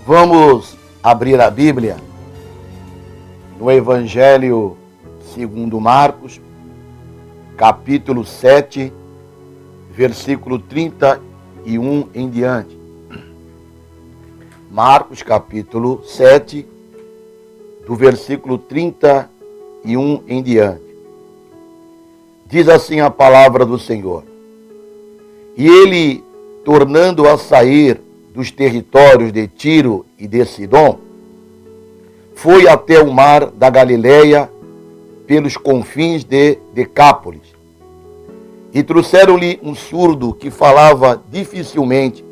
Vamos abrir a Bíblia no Evangelho segundo Marcos, capítulo 7, versículo 31 em diante. Marcos, capítulo 7, do versículo 31 em diante. Diz assim a palavra do Senhor: E ele, tornando a sair dos territórios de Tiro e de Sidom, foi até o mar da Galileia, pelos confins de Decápolis. E trouxeram-lhe um surdo que falava dificilmente,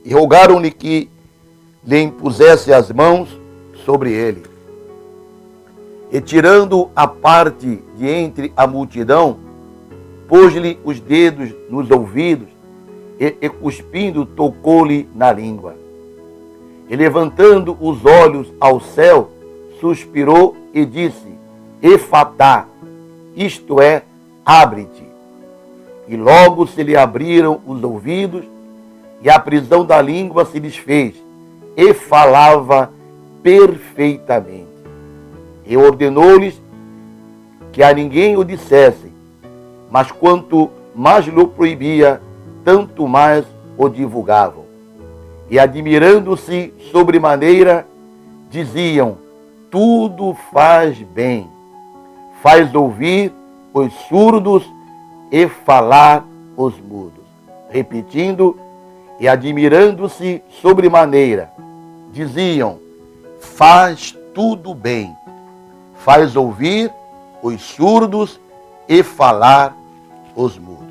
e rogaram-lhe que lhe impusesse as mãos sobre ele. E tirando a parte de entre a multidão, pôs-lhe os dedos nos ouvidos, e cuspindo, tocou-lhe na língua. E levantando os olhos ao céu, suspirou e disse: Efatá, isto é, abre-te. E logo se lhe abriram os ouvidos, e a prisão da língua se desfez, e falava perfeitamente. E ordenou-lhes que a ninguém o dissessem, mas quanto mais lhe proibia, tanto mais o divulgavam. E admirando-se sobremaneira, diziam: tudo faz bem, faz ouvir os surdos e falar os mudos. Repetindo, e admirando-se sobremaneira, diziam: faz tudo bem, faz ouvir os surdos e falar os mudos.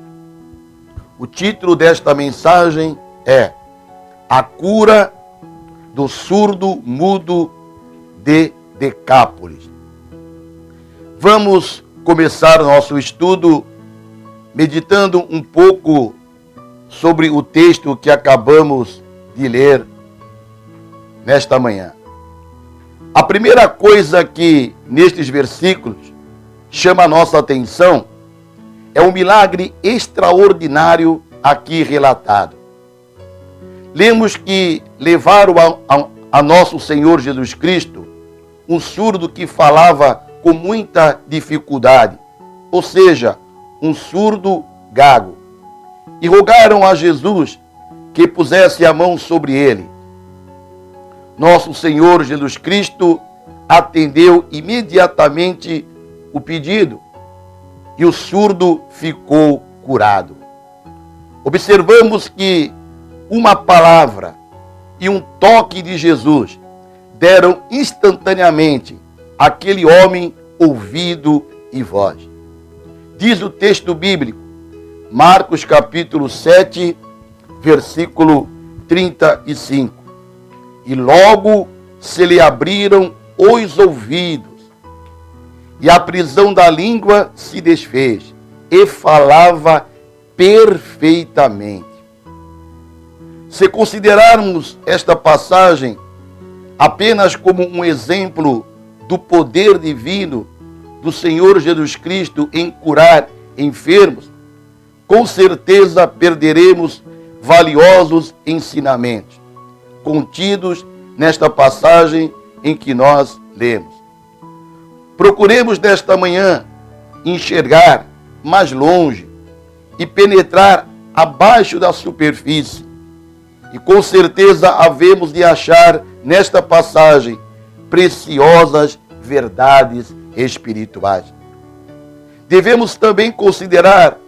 O título desta mensagem é A Cura do Surdo Mudo de Decápolis. Vamos começar nosso estudo meditando um pouco sobre o texto que acabamos de ler nesta manhã. A primeira coisa que nestes versículos chama a nossa atenção é um milagre extraordinário aqui relatado. Lemos que levaram a nosso Senhor Jesus Cristo um surdo que falava com muita dificuldade, ou seja, um surdo gago, e rogaram a Jesus que pusesse a mão sobre ele. Nosso Senhor Jesus Cristo atendeu imediatamente o pedido, e o surdo ficou curado. Observamos que uma palavra e um toque de Jesus deram instantaneamente àquele homem ouvido e voz. Diz o texto bíblico, Marcos capítulo 7, versículo 35. E logo se lhe abriram os ouvidos, e a prisão da língua se desfez, e falava perfeitamente. Se considerarmos esta passagem apenas como um exemplo do poder divino do Senhor Jesus Cristo em curar enfermos, com certeza perderemos valiosos ensinamentos contidos nesta passagem em que nós lemos. Procuremos nesta manhã enxergar mais longe e penetrar abaixo da superfície. E com certeza havemos de achar nesta passagem preciosas verdades espirituais. Devemos também considerar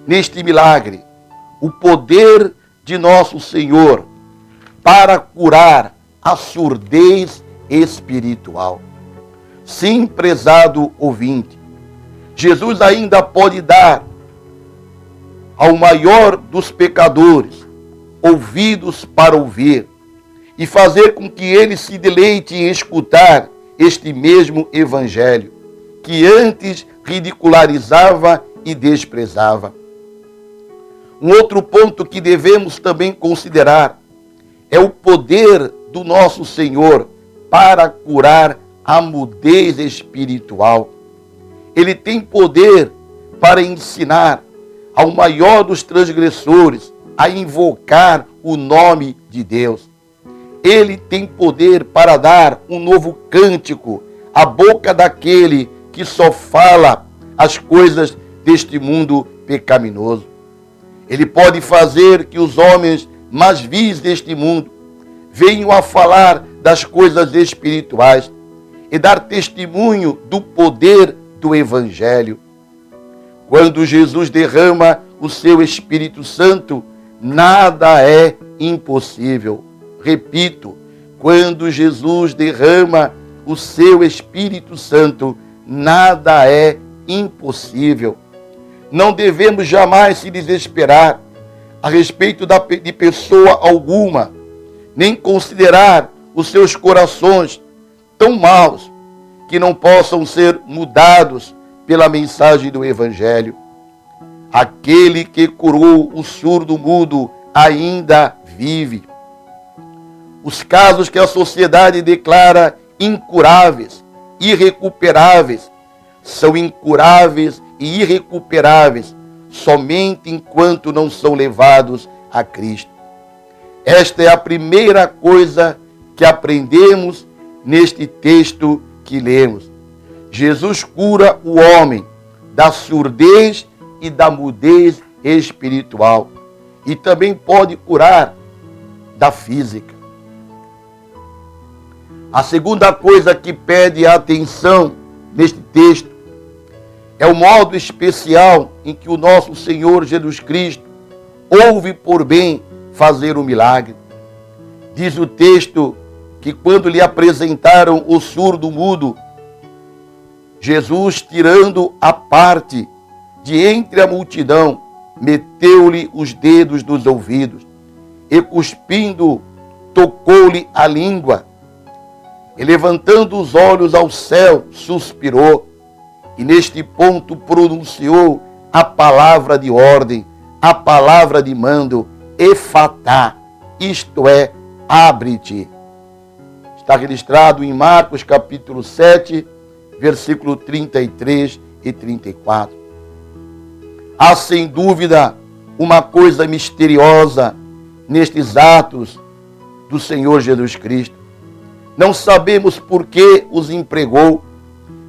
neste milagre o poder de nosso Senhor para curar a surdez espiritual. Sim, prezado ouvinte, Jesus ainda pode dar ao maior dos pecadores ouvidos para ouvir e fazer com que ele se deleite em escutar este mesmo evangelho que antes ridicularizava e desprezava. Um outro ponto que devemos também considerar é o poder do nosso Senhor para curar a mudez espiritual. Ele tem poder para ensinar ao maior dos transgressores a invocar o nome de Deus. Ele tem poder para dar um novo cântico à boca daquele que só fala as coisas deste mundo pecaminoso. Ele pode fazer que os homens mais vis deste mundo venham a falar das coisas espirituais e dar testemunho do poder do Evangelho. Quando Jesus derrama o seu Espírito Santo, nada é impossível. Repito, quando Jesus derrama o seu Espírito Santo, nada é impossível. Não devemos jamais se desesperar a respeito de pessoa alguma, nem considerar os seus corações tão maus que não possam ser mudados pela mensagem do Evangelho. Aquele que curou o surdo mudo ainda vive. Os casos que a sociedade declara incuráveis, irrecuperáveis, são incuráveis e irrecuperáveis somente enquanto não são levados a Cristo. Esta é a primeira coisa que aprendemos neste texto que lemos. Jesus cura o homem da surdez e da mudez espiritual. E também pode curar da física. A segunda coisa que pede atenção neste texto é o modo especial em que o nosso Senhor Jesus Cristo houve por bem fazer o milagre. Diz o texto que quando lhe apresentaram o surdo mudo, Jesus, tirando a parte de entre a multidão, meteu-lhe os dedos nos ouvidos e, cuspindo, tocou-lhe a língua. E, levantando os olhos ao céu, suspirou. E neste ponto pronunciou a palavra de ordem, a palavra de mando, efatá, isto é, abre-te. Está registrado em Marcos capítulo 7, versículo 33 e 34. Há sem dúvida uma coisa misteriosa nestes atos do Senhor Jesus Cristo. Não sabemos por que os empregou.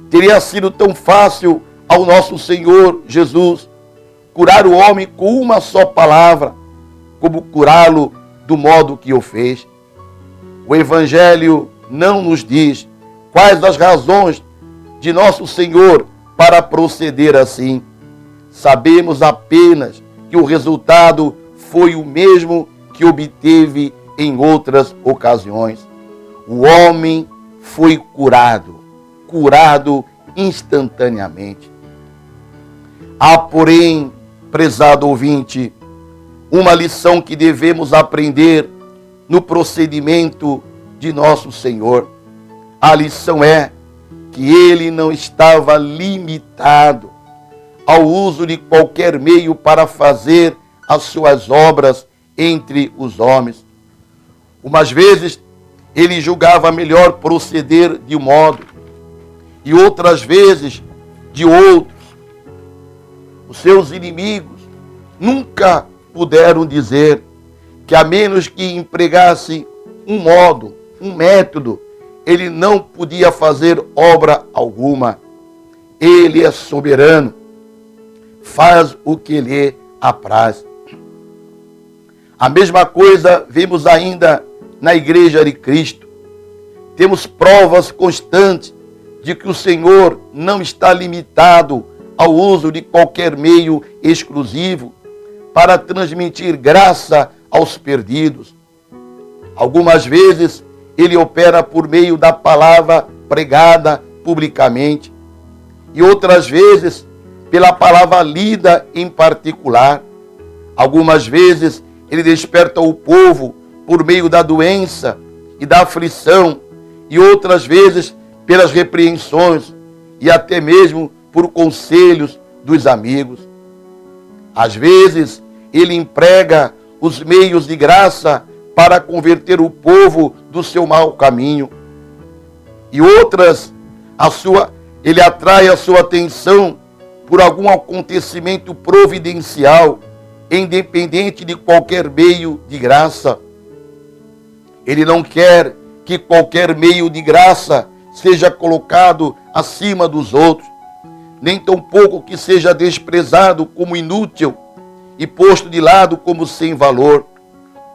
Teria sido tão fácil ao nosso Senhor Jesus curar o homem com uma só palavra, como curá-lo do modo que o fez. O Evangelho não nos diz quais as razões de nosso Senhor para proceder assim. Sabemos apenas que o resultado foi o mesmo que obteve em outras ocasiões. O homem foi curado instantaneamente. Há, porém, prezado ouvinte, uma lição que devemos aprender no procedimento de nosso Senhor. A lição é que ele não estava limitado ao uso de qualquer meio para fazer as suas obras entre os homens. Umas vezes ele julgava melhor proceder de um modo e outras vezes de outros. Os seus inimigos nunca puderam dizer que, a menos que empregasse um modo, um método, ele não podia fazer obra alguma. Ele é soberano, faz o que lhe apraz. A mesma coisa vemos ainda na Igreja de Cristo. Temos provas constantes de que o Senhor não está limitado ao uso de qualquer meio exclusivo para transmitir graça aos perdidos. Algumas vezes ele opera por meio da palavra pregada publicamente e outras vezes pela palavra lida em particular. Algumas vezes ele desperta o povo por meio da doença e da aflição e outras vezes pelas repreensões e até mesmo por conselhos dos amigos. Às vezes ele emprega os meios de graça para converter o povo do seu mau caminho. E outras, ele atrai a sua atenção por algum acontecimento providencial, independente de qualquer meio de graça. Ele não quer que qualquer meio de graça seja colocado acima dos outros, nem tampouco que seja desprezado como inútil e posto de lado como sem valor.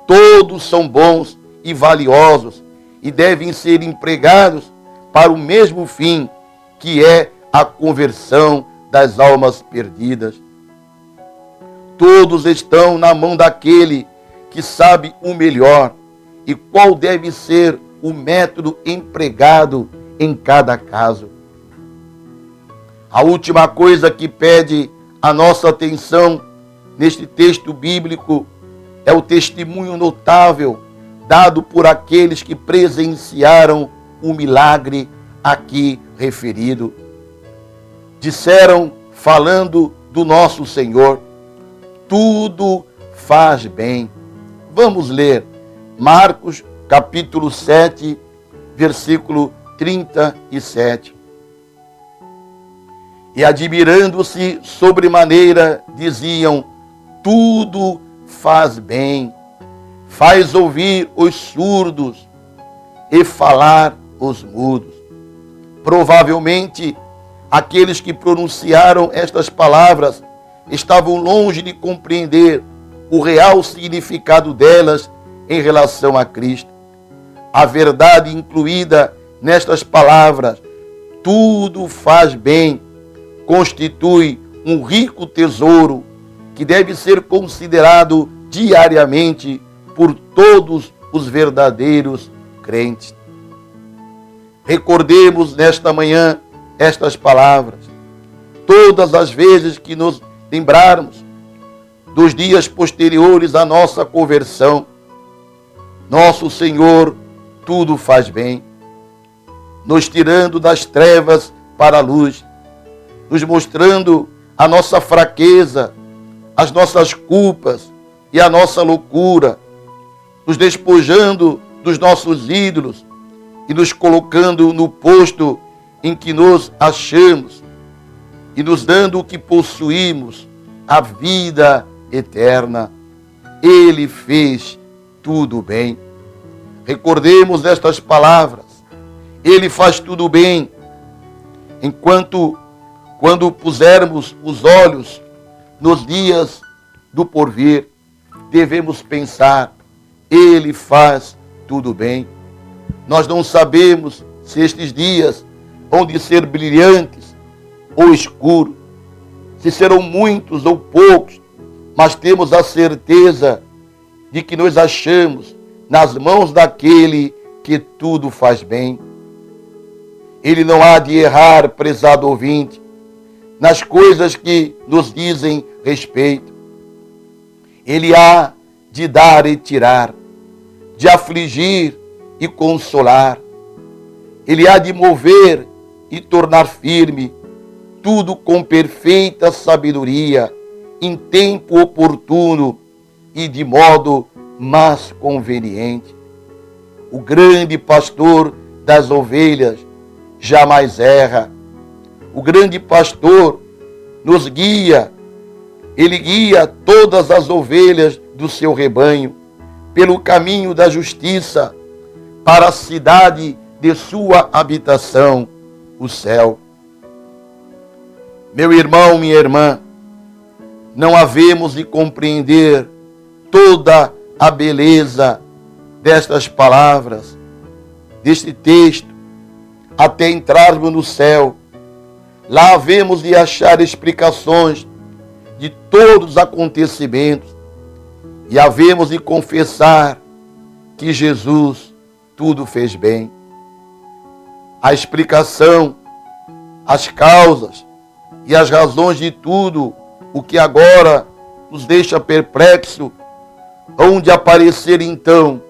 Todos são bons e valiosos e devem ser empregados para o mesmo fim, que é a conversão das almas perdidas. Todos estão na mão daquele que sabe o melhor e qual deve ser o método empregado em cada caso. A última coisa que pede a nossa atenção neste texto bíblico é o testemunho notável dado por aqueles que presenciaram o milagre aqui referido. Disseram, falando do nosso Senhor, tudo faz bem. Vamos ler Marcos capítulo 7, versículo 37. E admirando-se sobremaneira, diziam, tudo faz bem, faz ouvir os surdos e falar os mudos. Provavelmente, aqueles que pronunciaram estas palavras estavam longe de compreender o real significado delas em relação a Cristo. A verdade incluída nestas palavras, tudo faz bem, constitui um rico tesouro que deve ser considerado diariamente por todos os verdadeiros crentes. Recordemos nesta manhã estas palavras. Todas as vezes que nos lembrarmos dos dias posteriores à nossa conversão, nosso Senhor tudo faz bem, nos tirando das trevas para a luz, nos mostrando a nossa fraqueza, as nossas culpas e a nossa loucura, nos despojando dos nossos ídolos e nos colocando no posto em que nos achamos e nos dando o que possuímos, a vida eterna. Ele fez tudo bem. Recordemos estas palavras. Ele faz tudo bem. Quando pusermos os olhos nos dias do porvir, devemos pensar, Ele faz tudo bem. Nós não sabemos se estes dias vão de ser brilhantes ou escuros, se serão muitos ou poucos, mas temos a certeza de que nos achamos nas mãos daquele que tudo faz bem. Ele não há de errar, prezado ouvinte, nas coisas que nos dizem respeito. Ele há de dar e tirar, de afligir e consolar. Ele há de mover e tornar firme, tudo com perfeita sabedoria, em tempo oportuno e de modo mais conveniente. O grande pastor das ovelhas jamais erra. O grande pastor nos guia, ele guia todas as ovelhas do seu rebanho pelo caminho da justiça para a cidade de sua habitação, o céu. Meu irmão, minha irmã, não havemos de compreender toda a beleza destas palavras, deste texto, até entrarmos no céu. Lá havemos de achar explicações de todos os acontecimentos e havemos de confessar que Jesus tudo fez bem. A explicação, as causas e as razões de tudo o que agora nos deixa perplexo hão de aparecer então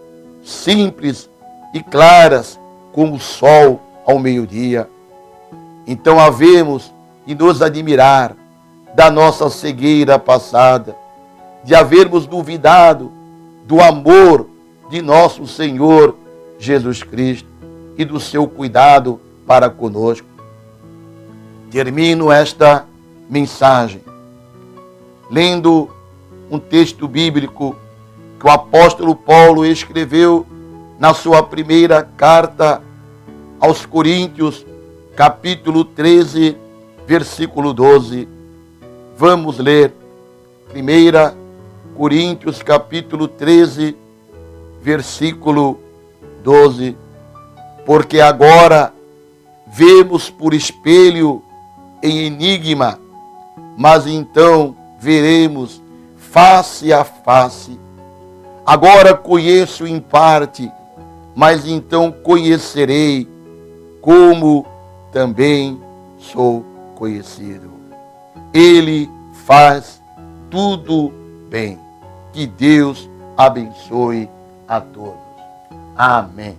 simples e claras como o sol ao meio-dia. Então havemos de nos admirar da nossa cegueira passada, de havermos duvidado do amor de nosso Senhor Jesus Cristo e do seu cuidado para conosco. Termino esta mensagem lendo um texto bíblico que o apóstolo Paulo escreveu na sua primeira carta aos Coríntios, capítulo 13, versículo 12. Vamos ler 1 Coríntios, capítulo 13, versículo 12. Porque agora vemos por espelho em enigma, mas então veremos face a face. Agora conheço em parte, mas então conhecerei como também sou conhecido. Ele faz tudo bem. Que Deus abençoe a todos. Amém.